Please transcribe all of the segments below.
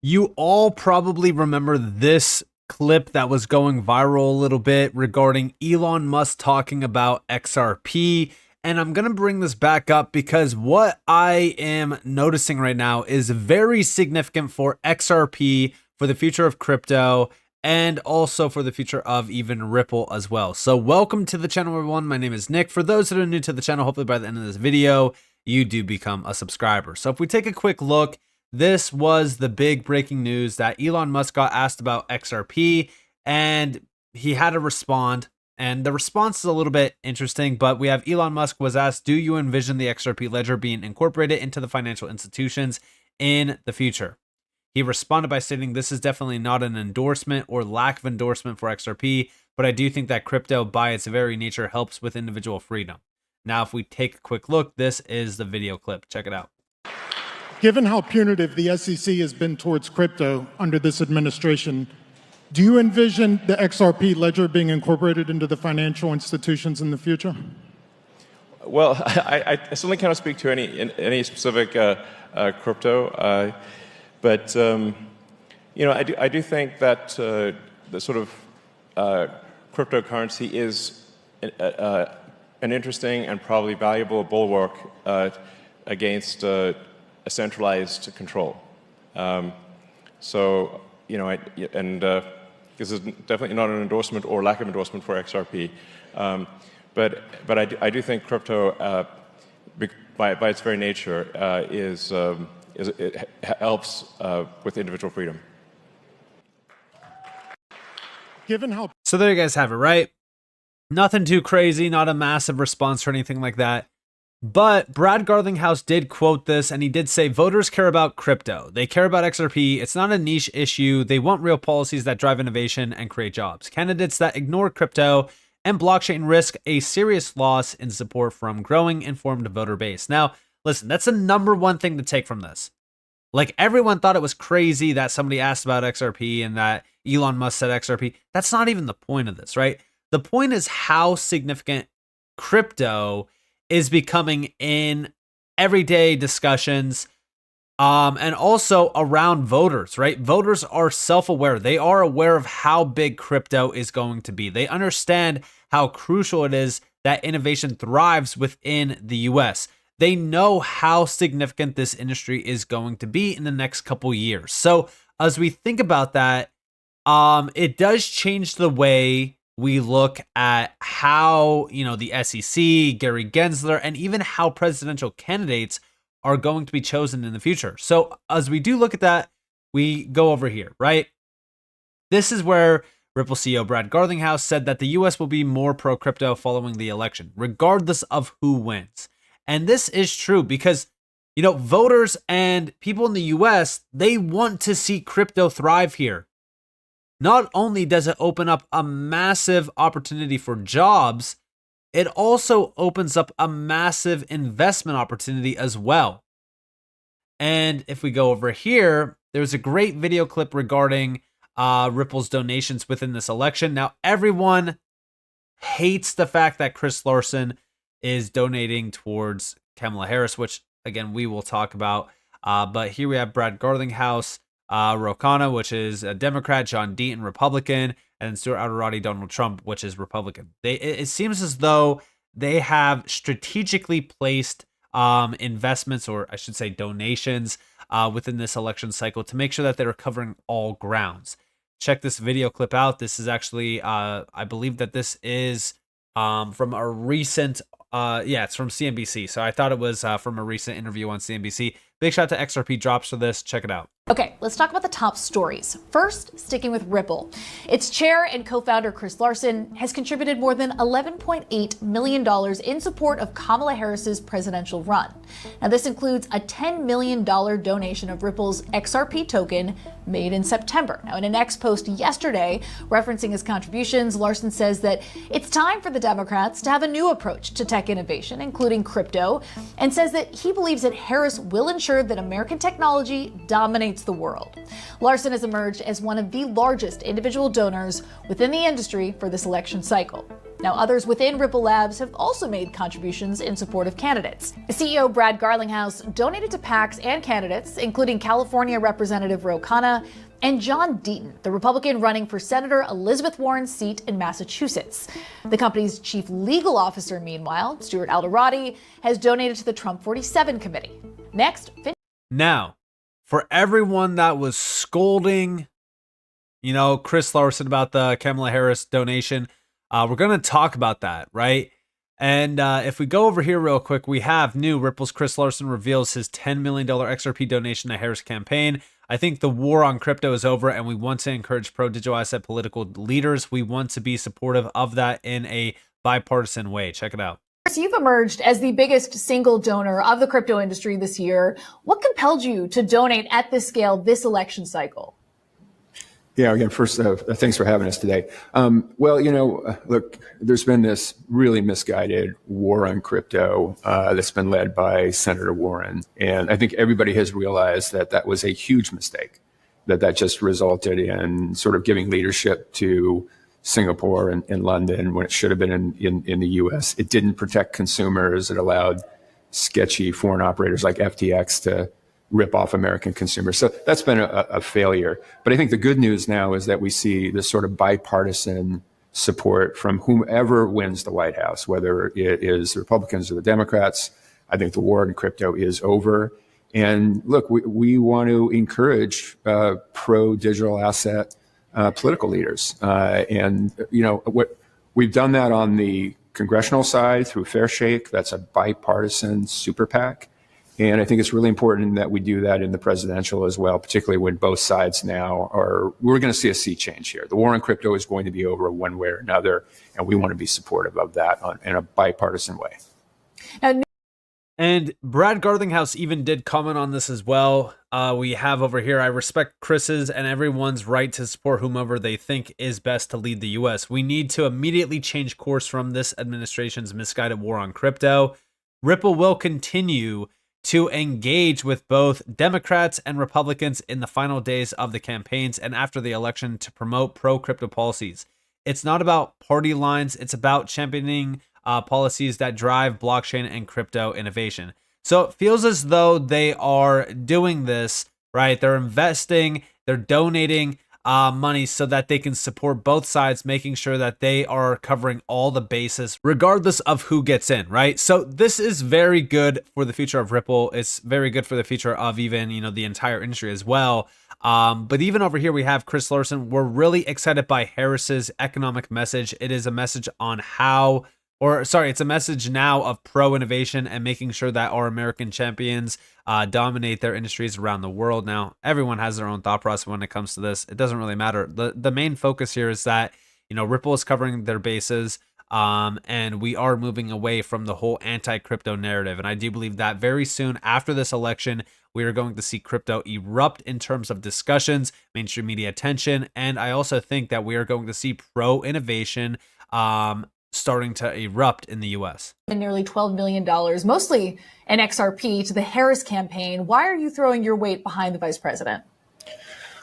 You all probably remember this clip that was going viral a little bit regarding Elon Musk talking about XRP. And I'm going to bring this back up because what I am noticing right now is very significant for XRP, for the future of crypto, and also for the future of even Ripple as well. So welcome to the channel, everyone. My name is Nick. For those that are new to the channel, hopefully by the end of this video, you do become a subscriber. So if we take a quick look, this was the big breaking news that Elon Musk got asked about XRP and he had to respond. And the response is a little bit interesting, but we have Elon Musk was asked, do you envision the XRP ledger being incorporated into the financial institutions in the future? He responded by stating, this is definitely not an endorsement or lack of endorsement for XRP, but I do think that crypto by its very nature helps with individual freedom. Now, if we take a quick look, this is the video clip. Check it out. Given how punitive the SEC has been towards crypto under this administration, do you envision the XRP ledger being incorporated into the financial institutions in the future? Well, I certainly cannot speak to any specific crypto, but you know, I do think that the sort of cryptocurrency is an interesting and probably valuable bulwark against a centralized control. So, you know, this is definitely not an endorsement or lack of endorsement for XRP, but I do think crypto, by its very nature, it helps with individual freedom. So there you guys have it, right? Nothing too crazy, not a massive response or anything like that. But Brad Garlinghouse did quote this, and he did say, voters care about crypto. They care about XRP. It's not a niche issue. They want real policies that drive innovation and create jobs. Candidates that ignore crypto and blockchain risk a serious loss in support from growing informed voter base. Now, listen, that's the number one thing to take from this. Like, everyone thought it was crazy that somebody asked about XRP and that Elon Musk said XRP. That's not even the point of this, right? The point is how significant crypto is becoming in everyday discussions, and also around voters, right? Voters are self-aware. They are aware of how big crypto is going to be. They understand how crucial it is that innovation thrives within the US. They know how significant this industry is going to be in the next couple years. So as we think about that, it does change the way we look at how, you know, the SEC, Gary Gensler, and even how presidential candidates are going to be chosen in the future. So as we do look at that, we go over here, right? This is where Ripple CEO Brad Garlinghouse said that the US will be more pro-crypto following the election, regardless of who wins. And this is true because, you know, voters and people in the US, they want to see crypto thrive here. Not only does it open up a massive opportunity for jobs, it also opens up a massive investment opportunity as well. And if we go over here, there's a great video clip regarding Ripple's donations within this election. Now, everyone hates the fact that Chris Larsen is donating towards Kamala Harris, which, again, we will talk about. But here we have Brad Garlinghouse, Rokana, which is a Democrat, John Deaton, Republican, and Stuart Alderati, Donald Trump, which is Republican. It seems as though they have strategically placed investments, or I should say donations, within this election cycle to make sure that they're covering all grounds. Check this video clip out. This is actually, I believe that this is from a recent, it's from CNBC. So I thought it was from a recent interview on CNBC. Big shout out to XRP Drops for this. Check it out. Okay, let's talk about the top stories. First, sticking with Ripple. Its chair and co-founder Chris Larsen has contributed more than $11.8 million in support of Kamala Harris's presidential run. Now, this includes a $10 million donation of Ripple's XRP token made in September. Now, in an X post yesterday referencing his contributions, Larsen says that it's time for the Democrats to have a new approach to tech innovation, including crypto, and says that he believes that Harris will ensure that American technology dominates the world. Larsen has emerged as one of the largest individual donors within the industry for this election cycle. Now, others within Ripple Labs have also made contributions in support of candidates. CEO Brad Garlinghouse donated to PACs and candidates, including California Representative Ro Khanna and John Deaton, the Republican running for Senator Elizabeth Warren's seat in Massachusetts. The company's chief legal officer, meanwhile, Stuart Alderoty, has donated to the Trump 47 committee. Next, now, for everyone that was scolding, Chris Larsen about the Kamala Harris donation, we're going to talk about that, right? And if we go over here real quick, we have new Ripple's Chris Larsen reveals his $10 million XRP donation to Harris campaign. I think the war on crypto is over, and we want to encourage pro-digital asset political leaders. We want to be supportive of that in a bipartisan way. Check it out. You've emerged as the biggest single donor of the crypto industry this year. What compelled you to donate at this scale this election cycle? Yeah, again, first, thanks for having us today. Well, look, there's been this really misguided war on crypto that's been led by Senator Warren. And I think everybody has realized that that was a huge mistake, that just resulted in sort of giving leadership to Singapore and London when it should have been in the U.S. It didn't protect consumers. It allowed sketchy foreign operators like FTX to rip off American consumers. So that's been a failure. But I think the good news now is that we see this sort of bipartisan support from whomever wins the White House, whether it is the Republicans or the Democrats. I think the war on crypto is over. And look, we want to encourage pro-digital asset political leaders. And what we've done that on the congressional side through Fair Shake. That's a bipartisan super PAC. And I think it's really important that we do that in the presidential as well, particularly when both sides now we're going to see a sea change here. The war on crypto is going to be over one way or another, and we want to be supportive of that in a bipartisan way. And Brad Garlinghouse even did comment on this as well. We have over here, I respect Chris's and everyone's right to support whomever they think is best to lead the U.S. We need to immediately change course from this administration's misguided war on crypto. Ripple will continue to engage with both Democrats and Republicans in the final days of the campaigns and after the election to promote pro-crypto policies. It's not about party lines. It's about championing policies that drive blockchain and crypto innovation. So it feels as though they are doing this, right? They're investing, they're donating money so that they can support both sides, making sure that they are covering all the bases, regardless of who gets in, right? So this is very good for the future of Ripple. It's very good for the future of even, the entire industry as well. But even over here, we have Chris Larsen. We're really excited by Harris's economic message. It is a message on it's a message now of pro-innovation and making sure that our American champions dominate their industries around the world. Now, everyone has their own thought process when it comes to this. It doesn't really matter. The main focus here is that, Ripple is covering their bases, and we are moving away from the whole anti-crypto narrative. And I do believe that very soon after this election, we are going to see crypto erupt in terms of discussions, mainstream media attention, and I also think that we are going to see pro-innovation starting to erupt in the U.S. Nearly $12 million, mostly in XRP, to the Harris campaign. Why are you throwing your weight behind the vice president?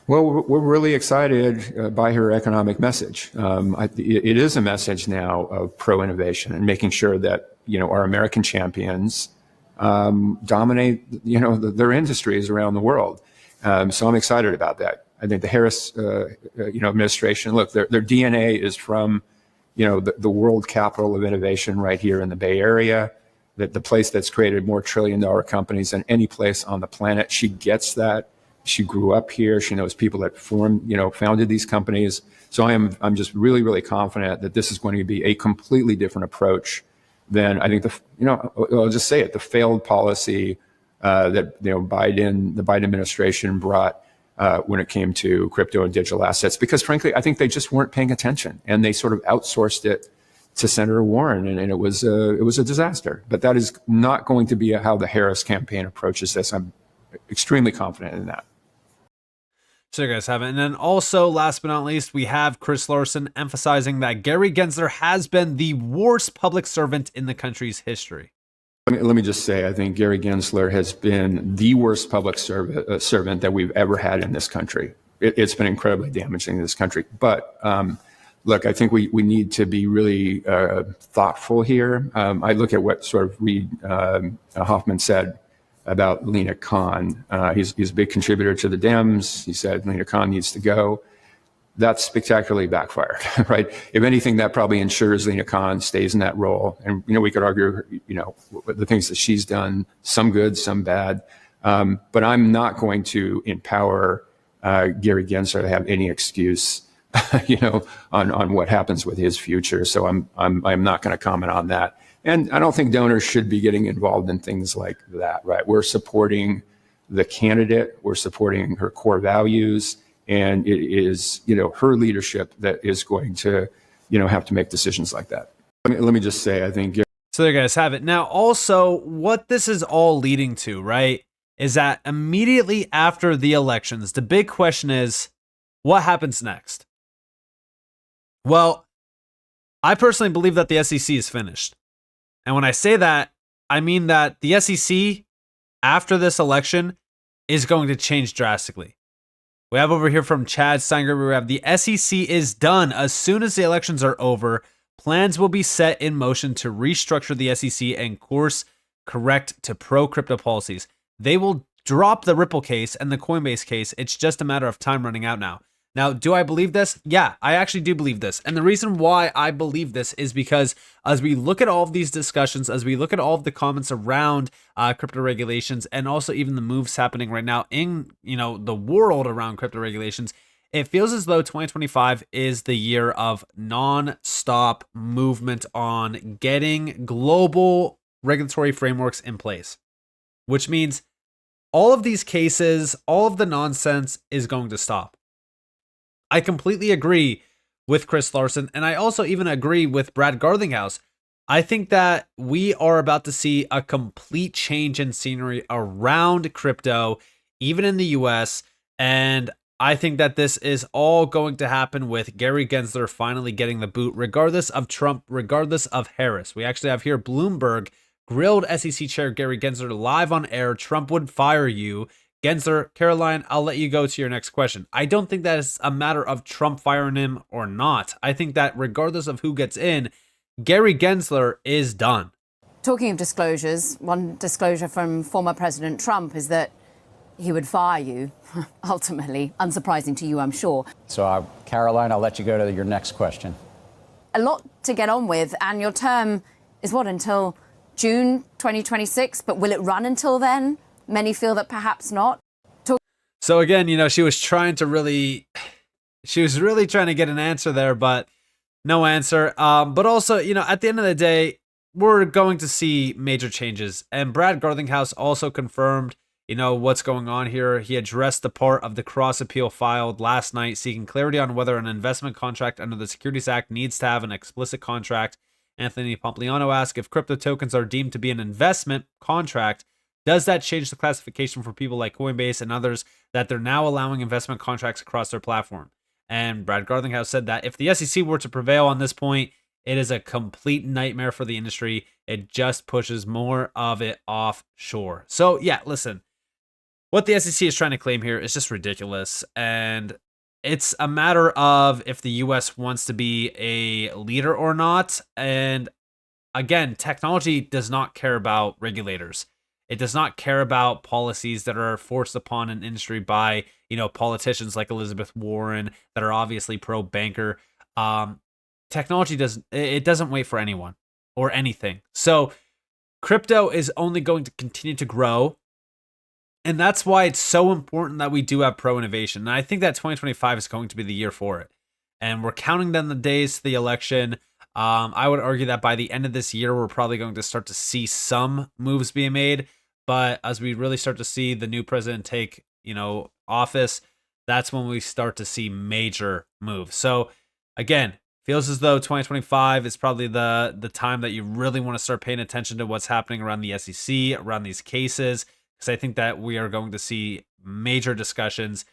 Well, we're really excited by her economic message. It is a message now of pro-innovation and making sure that, our American champions dominate, their industries around the world. So I'm excited about that. I think the Harris, administration, look, their DNA is from the world capital of innovation right here in the Bay Area, that the place that's created more trillion-dollar companies than any place on the planet. She gets that. She grew up here. She knows people that founded these companies. So I'm just really, really confident that this is going to be a completely different approach than I think I'll just say it, the failed policy that the Biden administration brought when it came to crypto and digital assets, because frankly, I think they just weren't paying attention and they sort of outsourced it to Senator Warren, and it was a disaster. But that is not going to be how the Harris campaign approaches this. I'm extremely confident in that. So you guys have it. And then also, last but not least, we have Chris Larsen emphasizing that Gary Gensler has been the worst public servant in the country's history. Let me just say, I think Gary Gensler has been the worst public servant that we've ever had in this country. It's been incredibly damaging to this country. But look, I think we need to be really thoughtful here. I look at what sort of Reid Hoffman said about Lena Khan. He's a big contributor to the Dems. He said Lena Khan needs to go. That's spectacularly backfired, right? If anything, that probably ensures Lena Khan stays in that role. And, we could argue, the things that she's done, some good, some bad. But I'm not going to empower Gary Gensler to have any excuse, on what happens with his future. So I'm not going to comment on that. And I don't think donors should be getting involved in things like that, right? We're supporting the candidate, we're supporting her core values, and it is, her leadership that is going to, have to make decisions like that. Let me just say, I think. So there you guys have it. Now, also, what this is all leading to, right, is that immediately after the elections, the big question is, what happens next? Well, I personally believe that the SEC is finished. And when I say that, I mean that the SEC, after this election, is going to change drastically. We have over here from Chad Steiger, we have the SEC is done. As soon as the elections are over, plans will be set in motion to restructure the SEC and course correct to pro-crypto policies. They will drop the Ripple case and the Coinbase case. It's just a matter of time running out now. Now, do I believe this? Yeah, I actually do believe this. And the reason why I believe this is because as we look at all of these discussions, as we look at all of the comments around crypto regulations, and also even the moves happening right now in, the world around crypto regulations, it feels as though 2025 is the year of non-stop movement on getting global regulatory frameworks in place, which means all of these cases, all of the nonsense is going to stop. I completely agree with Chris Larsen, and I also even agree with Brad Garlinghouse. I think that we are about to see a complete change in scenery around crypto, even in the US, and I think that this is all going to happen with Gary Gensler finally getting the boot, regardless of Trump, regardless of Harris. We actually have here Bloomberg grilled SEC Chair Gary Gensler live on air. Trump would fire you. Gensler, Caroline, I'll let you go to your next question. I don't think that is a matter of Trump firing him or not. I think that regardless of who gets in, Gary Gensler is done. Talking of disclosures, one disclosure from former President Trump is that he would fire you, ultimately. Unsurprising to you, I'm sure. So, Caroline, I'll let you go to your next question. A lot to get on with, and your term is what, until June 2026? But will it run until then? Many feel that perhaps not. So again, she was really trying to get an answer there, but no answer. But also, at the end of the day, we're going to see major changes. And Brad Garlinghouse also confirmed, what's going on here. He addressed the part of the cross appeal filed last night, seeking clarity on whether an investment contract under the Securities Act needs to have an explicit contract. Anthony Pompliano asked, if crypto tokens are deemed to be an investment contract, does that change the classification for people like Coinbase and others that they're now allowing investment contracts across their platform? And Brad Garlinghouse said that if the SEC were to prevail on this point, it is a complete nightmare for the industry. It just pushes more of it offshore. So yeah, listen, what the SEC is trying to claim here is just ridiculous. And it's a matter of if the US wants to be a leader or not. And again, technology does not care about regulators. It does not care about policies that are forced upon an industry by, politicians like Elizabeth Warren that are obviously pro-banker. Technology doesn't wait for anyone or anything. So crypto is only going to continue to grow. And that's why it's so important that we do have pro-innovation. And I think that 2025 is going to be the year for it. And we're counting down the days to the election. I would argue that by the end of this year, we're probably going to start to see some moves being made. But as we really start to see the new president take, office, that's when we start to see major moves. So again, feels as though 2025 is probably the time that you really want to start paying attention to what's happening around the SEC, around these cases, because I think that we are going to see major discussions,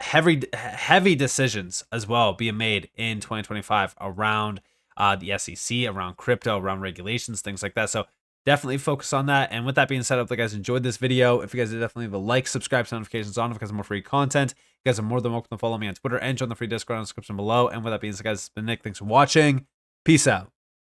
heavy decisions as well being made in 2025 around the SEC, around crypto, around regulations, things like that. So definitely focus on that. And with that being said, I hope you guys enjoyed this video. If you guys did, definitely leave a like, subscribe, notifications on because more free content. You guys are more than welcome to follow me on Twitter and join the free Discord in the description below. And with that being said, guys, it's been Nick. Thanks for watching. Peace out.